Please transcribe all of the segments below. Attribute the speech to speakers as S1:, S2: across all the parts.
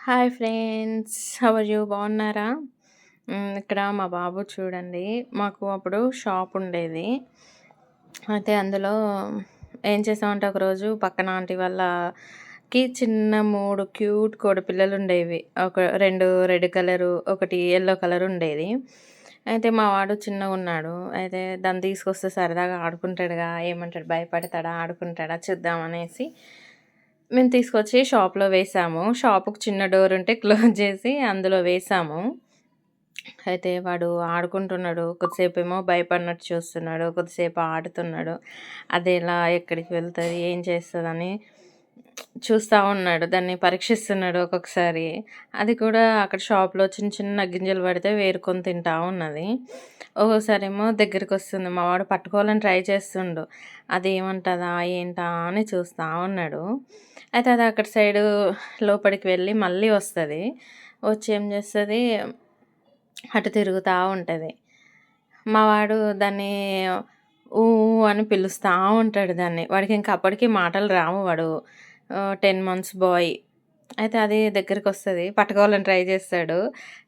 S1: Hi friends. How are you? బాగున్నారా? ఇక్కడ మా బాబు చూడండి. మాకు అప్పుడు షాప్ ఉండేది. అయితే అందులో ఏం చేసామంటే ఒకరోజు పక్కన ఆంటీ వాళ్ళకి చిన్న 3 క్యూట్ కోడిపిల్లలు ఉండేవి. 2 రెడ్ కలరు, ఒకటి యెల్లో కలర్ ఉండేది. అయితే మా వాడు చిన్నగున్నాడు. అయితే దాన్ని తీసుకొస్తే సరదాగా ఆడుకుంటాడుగా, ఏమంటాడు, భయపడతాడా, ఆడుకుంటాడా చూద్దామనేసి మేము తీసుకొచ్చి షాప్‌లో వేసాము. షాపుకి చిన్న డోర్ ఉంటే క్లోజ్ చేసి అందులో వేసాము. అయితే వాడు ఆడుకుంటున్నాడు. కొద్దిసేపేమో భయపడినట్టు చూస్తున్నాడు. కొద్దిసేపు ఆడుతున్నాడు. అదెలా ఎక్కడికి వెళ్తది, ఏం చేస్తదని చూస్తా ఉన్నాడు. దాన్ని పరీక్షిస్తున్నాడు ఒక్కొక్కసారి. అది కూడా అక్కడ షాప్‌లో చిన్న చిన్న గింజలు పడితే వేరుకొని తింటా ఉన్నది. ఒక్కోసారేమో దగ్గరికొస్తుంది. మా వాడు పట్టుకోవాలని ట్రై చేస్తుండు. అదేమంటదా, ఏంటా అని చూస్తా ఉన్నాడు. అయితే అది అక్కడ సైడు లోపలికి వెళ్ళి మళ్ళీ వస్తది. వచ్చి ఏం చేస్తది, అటు తిరుగుతా ఉంటది. మా వాడు దాన్ని ఊ ఊ అని పిలుస్తా ఉంటాడు దాన్ని. వాడికింక అప్పటికి మాటలు రావు. వాడు 10 మంత్స్ బాయ్. అయితే అది దగ్గరికొస్తది. పట్టుకోవాలని ట్రై చేస్తాడు.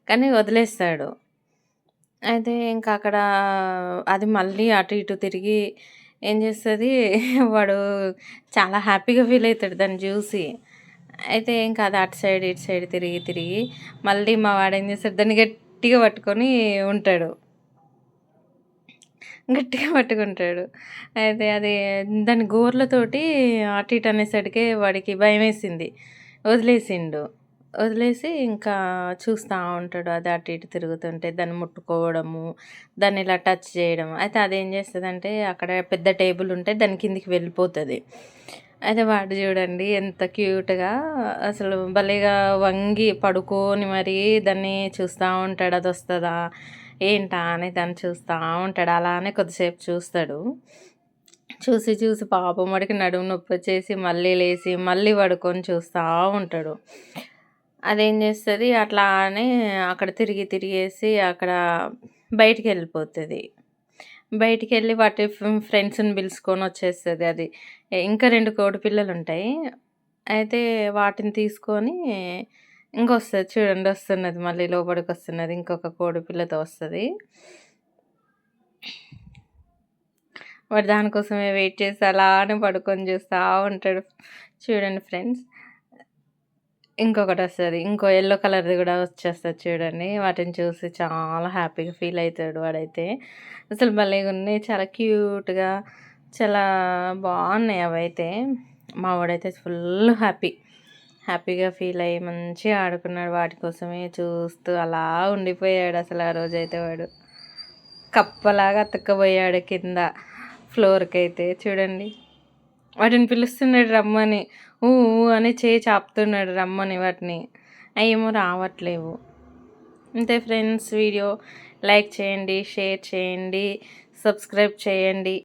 S1: కానీ వదిలేస్తాడు. అయితే ఇంకా అక్కడ అది మళ్ళీ అటు ఇటు తిరిగి ఏం చేస్తది, వాడు చాలా హ్యాపీగా ఫీల్ అయితాడు దాన్ని చూసి. అయితే ఇంకా అది అటు సైడ్, ఇటు సైడ్ తిరిగి తిరిగి మళ్ళీ మా వాడేం చేస్తాడు, దాన్ని గట్టిగా పట్టుకొని ఉంటాడు. గట్టిగా పట్టుకుంటాడు. అయితే అది దాని గోర్లతోటి అటు ఇటు అనేసరికి వాడికి భయమేసింది. వదిలేసిండు. వదిలేసి ఇంకా చూస్తా ఉంటాడు. అది అటు ఇటు తిరుగుతుంటే దాన్ని ముట్టుకోవడము, దాన్ని ఇలా టచ్ చేయడం. అయితే అదేం చేస్తదంటే అక్కడ పెద్ద టేబుల్ ఉంటే దాని కిందికి వెళ్ళిపోతది. అయితే వాడు చూడండి ఎంత క్యూట్‌గా అసలు భలేగా వంగి పడుకొని మరీ దాన్ని చూస్తా ఉంటాడు. అదొస్తదా, ఏంటా అని దాన్ని చూస్తా ఉంటాడు. అలానే కొద్దిసేపు చూస్తాడు. చూసి చూసి పాపం వాడికి నడుము నొప్పొచ్చేసి మళ్ళీ లేసి మళ్ళీ పడుకొని చూస్తా ఉంటాడు. అదేం చేస్తది అట్లానే అక్కడ తిరిగి తిరిగేసి అక్కడ బయటికెళ్ళిపోతది. బయటికెళ్ళి వాటి ఫ్రెండ్స్‌ని పిలుచుకొనొచ్చేస్తది అది. ఇంకా 2 కోడిపిల్లలుంటాయి. అయితే వాటిని తీసుకొని ఇంకొస్తది చూడండి, వస్తున్నది మళ్ళీ లోపలికొస్తున్నది. ఇంకొక కోడిపిల్లతో వస్తది. వాడు దానికోసమే వెయిట్ చేసి అలానే పడుకొని చూస్తా ఉంటాడు. చూడండి ఫ్రెండ్స్. ఇంకొకటొస్తది. ఇంకో యెల్లో కలర్‌ది గూడా వచ్చేస్తది చూడండి. వాటిని చూసి చాలా హ్యాపీగా ఫీల్ అయితాడు వాడైతే. అసలు భలేగున్నాయి. చాలా క్యూట్‌గా, చాలా బావున్నాయి అవైతే. మా వాడైతే ఫుల్ హ్యాపీ. హ్యాపీగా ఫీల్ అయ్యి మంచిగా ఆడుకున్నాడు. వాటి కోసమే చూస్తూ అలా ఉండిపోయాడు అసలు ఆ రోజైతే వాడు. కప్పలాగా అతుక్కపోయాడు కింద ఫ్లోర్‌కైతే చూడండి. వాటిని పిలుస్తున్నాడు రమ్మని. ఊ ఊ అని చేయి చాపుతున్నాడు రమ్మని వాటిని. అయ్యేమో రావట్లేవు. అంతే ఫ్రెండ్స్. వీడియో లైక్ చేయండి, షేర్ చేయండి, సబ్స్క్రైబ్ చేయండి.